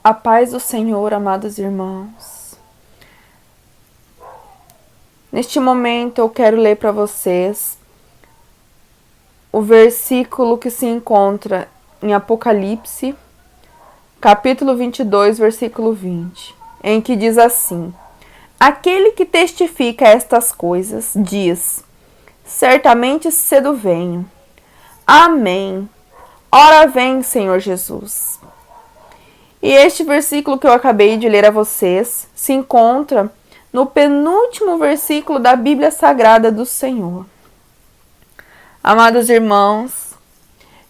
A paz do Senhor, amados irmãos. Neste momento eu quero ler para vocês o versículo que se encontra em Apocalipse, capítulo 22, versículo 20, em que diz assim: Aquele que testifica estas coisas diz: Certamente cedo venho. Amém. Ora vem, Senhor Jesus. E este versículo que eu acabei de ler a vocês se encontra no penúltimo versículo da Bíblia Sagrada do Senhor. Amados irmãos,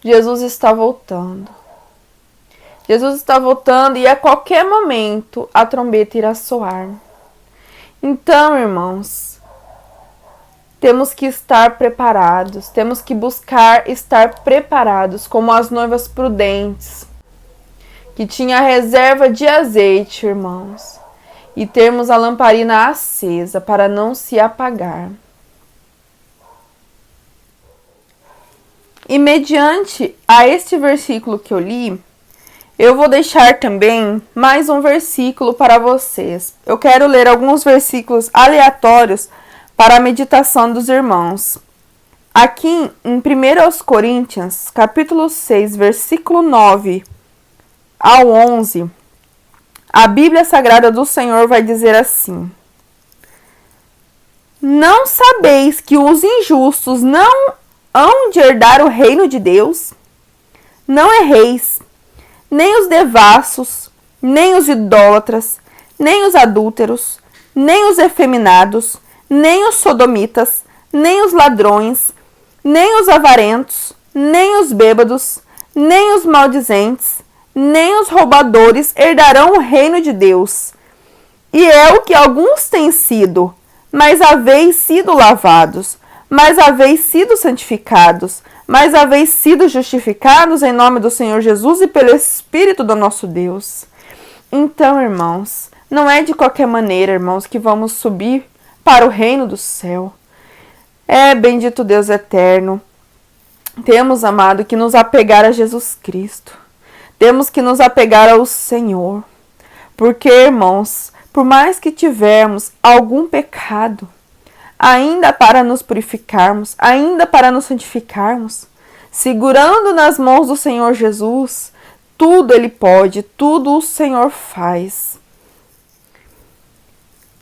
Jesus está voltando. Jesus está voltando e a qualquer momento a trombeta irá soar. Então, irmãos, temos que estar preparados, temos que buscar estar preparados como as noivas prudentes, que tinha reserva de azeite, irmãos, e termos a lamparina acesa para não se apagar. E mediante a este versículo que eu li, eu vou deixar também mais um versículo para vocês. Eu quero ler alguns versículos aleatórios para a meditação dos irmãos. Aqui em 1 Coríntios, capítulo 6, versículo 9 ao 11, a Bíblia Sagrada do Senhor vai dizer assim: Não sabeis que os injustos não hão de herdar o reino de Deus? Não erreis, nem os devassos, nem os idólatras, nem os adúlteros, nem os efeminados, nem os sodomitas, nem os ladrões, nem os avarentos, nem os bêbados, nem os maldizentes, nem os roubadores herdarão o reino de Deus. E é o que alguns têm sido, mas haveis sido lavados, mas haveis sido santificados, mas haveis sido justificados em nome do Senhor Jesus e pelo Espírito do nosso Deus. Então, irmãos, não é de qualquer maneira, irmãos, que vamos subir para o reino do céu. Bendito Deus eterno. Temos, amado, que nos apegar a Jesus Cristo. Temos que nos apegar ao Senhor, porque, irmãos, por mais que tivermos algum pecado, ainda para nos purificarmos, ainda para nos santificarmos, segurando nas mãos do Senhor Jesus, tudo Ele pode, tudo o Senhor faz.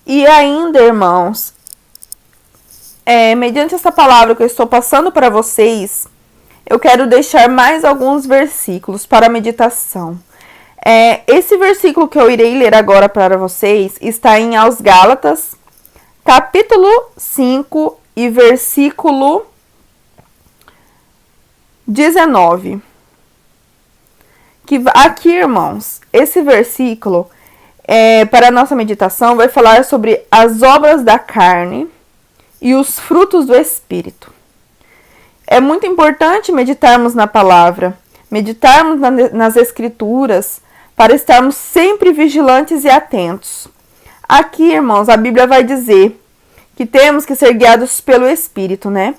E ainda, irmãos, mediante essa palavra que eu estou passando para vocês, eu quero deixar mais alguns versículos para a meditação. Esse versículo que eu irei ler agora para vocês está em aos Gálatas, capítulo 5 e versículo 19. Aqui, irmãos, esse versículo, para a nossa meditação, vai falar sobre as obras da carne e os frutos do Espírito. É muito importante meditarmos na palavra, meditarmos nas escrituras, para estarmos sempre vigilantes e atentos. Aqui, irmãos, a Bíblia vai dizer que temos que ser guiados pelo Espírito, né?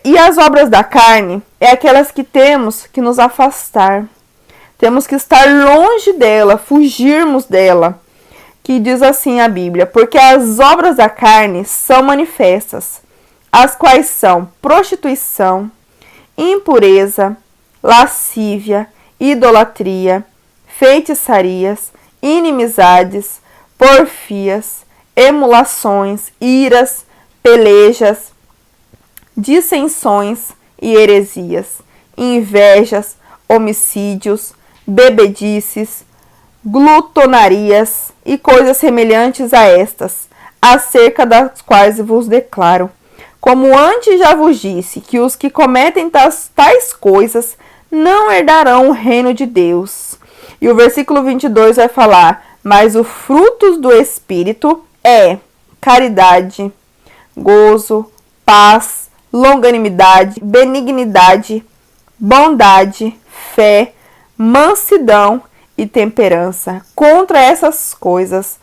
E as obras da carne é aquelas que temos que nos afastar. Temos que estar longe dela, fugirmos dela. Que diz assim a Bíblia: porque as obras da carne são manifestas, as quais são prostituição, impureza, lascívia, idolatria, feitiçarias, inimizades, porfias, emulações, iras, pelejas, dissensões e heresias, invejas, homicídios, bebedices, glutonarias e coisas semelhantes a estas, acerca das quais vos declaro, como antes já vos disse, que os que cometem tais coisas não herdarão o reino de Deus. E o versículo 22 vai falar: mas o fruto do Espírito é caridade, gozo, paz, longanimidade, benignidade, bondade, fé, mansidão e temperança. Contra essas coisas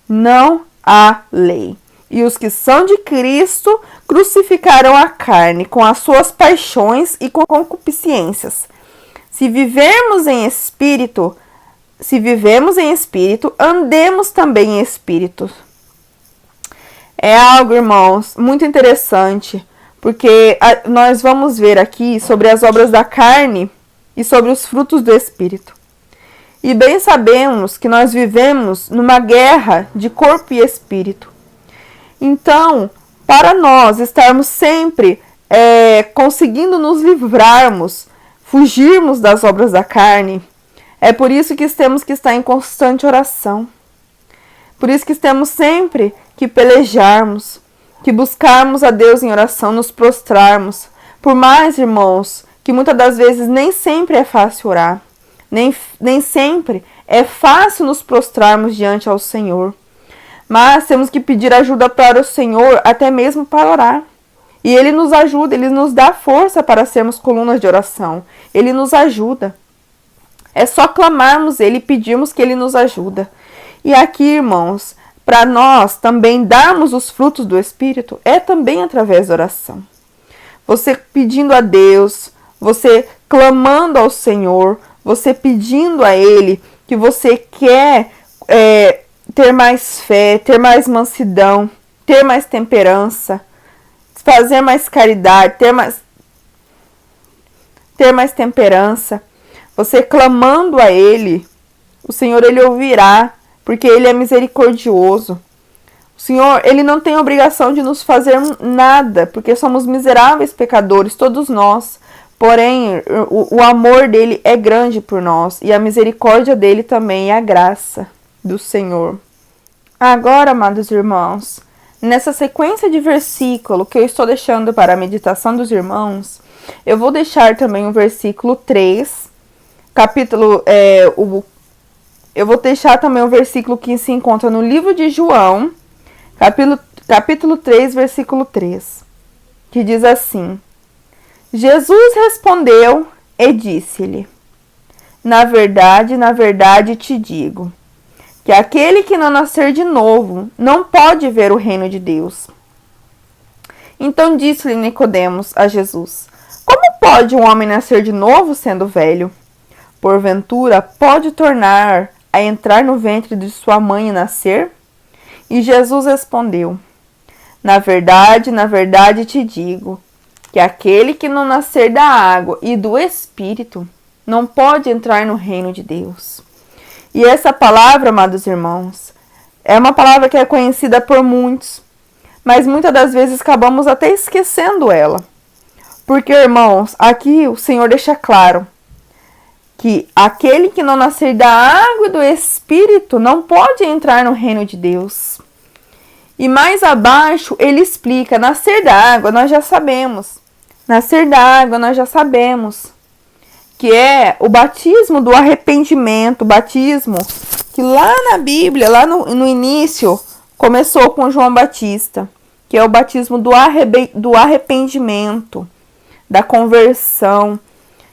não há lei. E os que são de Cristo crucificaram a carne com as suas paixões e concupiscências. Se vivermos em espírito, se vivemos em espírito, andemos também em espírito. É algo, irmãos, muito interessante, porque nós vamos ver aqui sobre as obras da carne e sobre os frutos do espírito. E bem sabemos que nós vivemos numa guerra de corpo e espírito. Então, para nós estarmos sempre conseguindo nos livrarmos, fugirmos das obras da carne, é por isso que temos que estar em constante oração. Por isso que temos sempre que pelejarmos, que buscarmos a Deus em oração, nos prostrarmos. Por mais, irmãos, que muitas das vezes nem sempre é fácil orar. Nem sempre é fácil nos prostrarmos diante ao Senhor. Mas temos que pedir ajuda para o Senhor, até mesmo para orar. E Ele nos ajuda, Ele nos dá força para sermos colunas de oração. Ele nos ajuda. É só clamarmos Ele e pedirmos que Ele nos ajuda. E aqui, irmãos, para nós também darmos os frutos do Espírito, é também através da oração. Você pedindo a Deus, você clamando ao Senhor, você pedindo a Ele que você quer ter mais fé, ter mais mansidão, ter mais temperança, fazer mais caridade, ter mais temperança. Você clamando a Ele, o Senhor, Ele ouvirá, porque Ele é misericordioso. O Senhor, Ele não tem obrigação de nos fazer nada, porque somos miseráveis pecadores, todos nós. Porém, o amor dele é grande por nós, e a misericórdia dele também, é a graça do Senhor. Agora, amados irmãos, nessa sequência de versículo que eu estou deixando para a meditação dos irmãos, eu vou deixar também o versículo 3, eu vou deixar também o versículo que se encontra no livro de João, capítulo 3, versículo 3, que diz assim: Jesus respondeu e disse-lhe: na verdade te digo, que aquele que não nascer de novo não pode ver o reino de Deus. Então disse-lhe Nicodemos a Jesus: como pode um homem nascer de novo sendo velho? Porventura pode tornar a entrar no ventre de sua mãe e nascer? E Jesus respondeu: na verdade te digo, que aquele que não nascer da água e do Espírito não pode entrar no reino de Deus. E essa palavra, amados irmãos, é uma palavra que é conhecida por muitos, mas muitas das vezes acabamos até esquecendo ela. Porque, irmãos, aqui o Senhor deixa claro que aquele que não nascer da água e do Espírito não pode entrar no reino de Deus. E mais abaixo ele explica: nascer da água nós já sabemos. Nascer da água nós já sabemos que é o batismo do arrependimento, o batismo que lá na Bíblia, lá no início, começou com João Batista, que é o batismo do arrependimento, da conversão,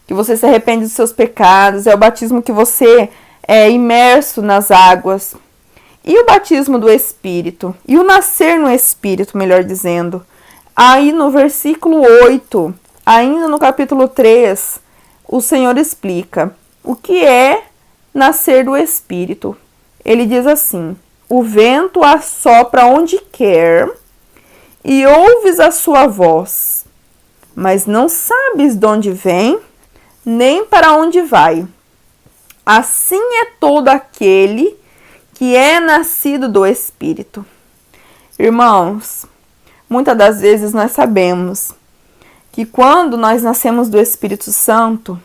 que você se arrepende dos seus pecados, é o batismo que você é imerso nas águas. E o batismo do Espírito, e o nascer no Espírito, melhor dizendo. Aí no versículo 8, ainda no capítulo 3, o Senhor explica o que é nascer do Espírito. Ele diz assim: o vento assopra onde quer e ouves a sua voz, mas não sabes de onde vem, nem para onde vai. Assim é todo aquele que é nascido do Espírito. Irmãos, muitas das vezes nós sabemos que quando nós nascemos do Espírito Santo,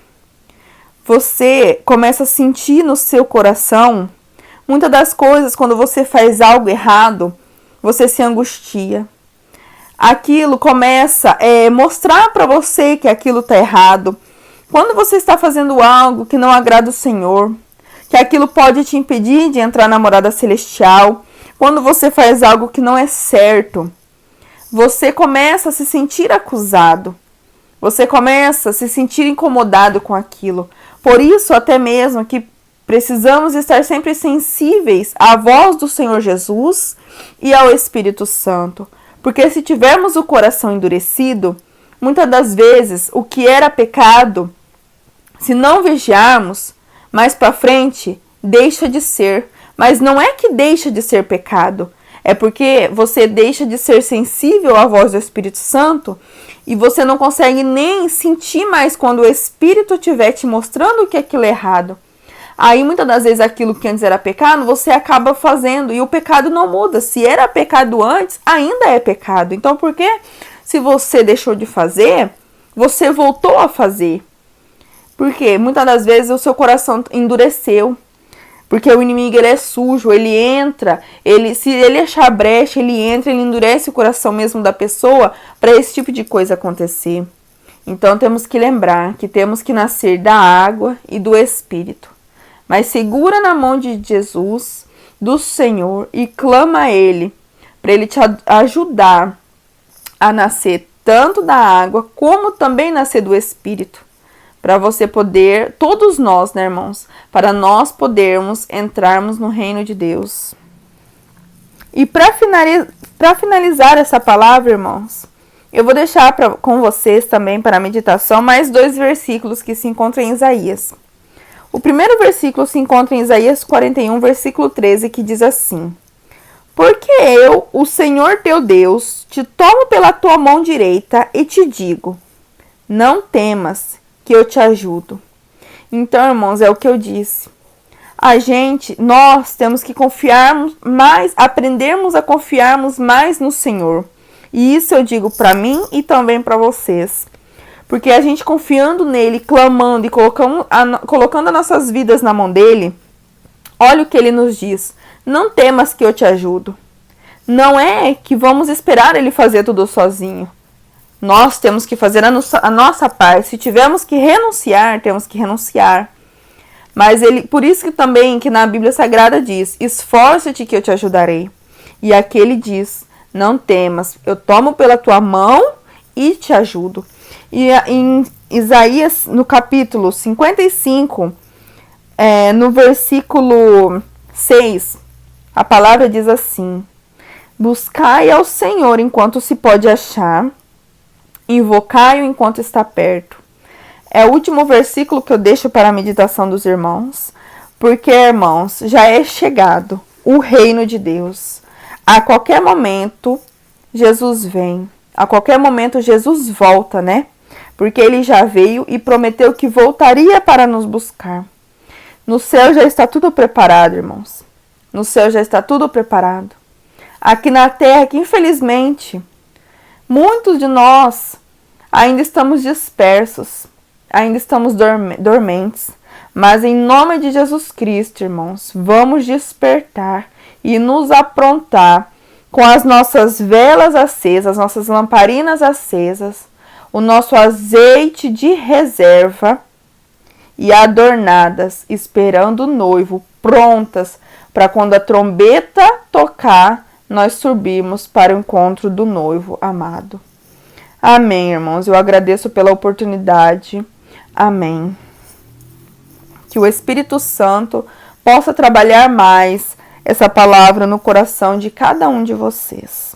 você começa a sentir no seu coração muitas das coisas. Quando você faz algo errado, você se angustia. Aquilo começa a mostrar para você que aquilo está errado. Quando você está fazendo algo que não agrada o Senhor, que aquilo pode te impedir de entrar na morada celestial, quando você faz algo que não é certo, você começa a se sentir acusado. Você começa a se sentir incomodado com aquilo. Por isso, até mesmo que precisamos estar sempre sensíveis à voz do Senhor Jesus e ao Espírito Santo. Porque se tivermos o coração endurecido, muitas das vezes o que era pecado, se não vigiarmos, mais para frente deixa de ser. Mas não é que deixa de ser pecado. É porque você deixa de ser sensível à voz do Espírito Santo e você não consegue nem sentir mais quando o Espírito estiver te mostrando que aquilo é errado. Aí, muitas das vezes, aquilo que antes era pecado, você acaba fazendo e o pecado não muda. Se era pecado antes, ainda é pecado. Então, por que, se você deixou de fazer, você voltou a fazer? Porque muitas das vezes o seu coração endureceu. Porque o inimigo, ele é sujo, ele entra, se ele achar brecha, ele entra, ele endurece o coração mesmo da pessoa para esse tipo de coisa acontecer. Então, temos que lembrar que temos que nascer da água e do Espírito. Mas segura na mão de Jesus, do Senhor, e clama a Ele, para Ele te ajudar a nascer tanto da água, como também nascer do Espírito. Para você poder, todos nós, né, irmãos? Para nós podermos entrarmos no reino de Deus. E para finalizar essa palavra, irmãos, eu vou deixar com vocês também para a meditação mais 2 versículos que se encontram em Isaías. O primeiro versículo se encontra em Isaías 41, versículo 13, que diz assim: Porque eu, o Senhor teu Deus, te tomo pela tua mão direita e te digo, não temas, que eu te ajudo. Então, irmãos, é o que eu disse. Nós temos que confiarmos mais, aprendermos a confiarmos mais no Senhor. E isso eu digo para mim e também para vocês. Porque a gente confiando nele, clamando e colocando as nossas vidas na mão dele, olha o que ele nos diz. Não temas que eu te ajudo. Não é que vamos esperar ele fazer tudo sozinho. Nós temos que fazer a nossa parte. Se tivermos que renunciar, temos que renunciar. Mas por isso que também que na Bíblia Sagrada diz, esforça-te que eu te ajudarei. E aqui ele diz, não temas, eu tomo pela tua mão e te ajudo. E em Isaías, no capítulo 55, no versículo 6, a palavra diz assim: buscai ao Senhor enquanto se pode achar, invocai-o enquanto está perto. É o último versículo que eu deixo para a meditação dos irmãos, porque, irmãos, já é chegado o reino de Deus. A qualquer momento, Jesus vem. A qualquer momento, Jesus volta, né? Porque ele já veio e prometeu que voltaria para nos buscar. No céu já está tudo preparado, irmãos. No céu já está tudo preparado. Aqui na terra, que infelizmente, muitos de nós ainda estamos dispersos, ainda estamos dormentes. Mas em nome de Jesus Cristo, irmãos, vamos despertar e nos aprontar com as nossas velas acesas, as nossas lamparinas acesas, o nosso azeite de reserva e adornadas, esperando o noivo, prontas para quando a trombeta tocar, nós subirmos para o encontro do noivo amado. Amém, irmãos. Eu agradeço pela oportunidade. Amém. Que o Espírito Santo possa trabalhar mais essa palavra no coração de cada um de vocês.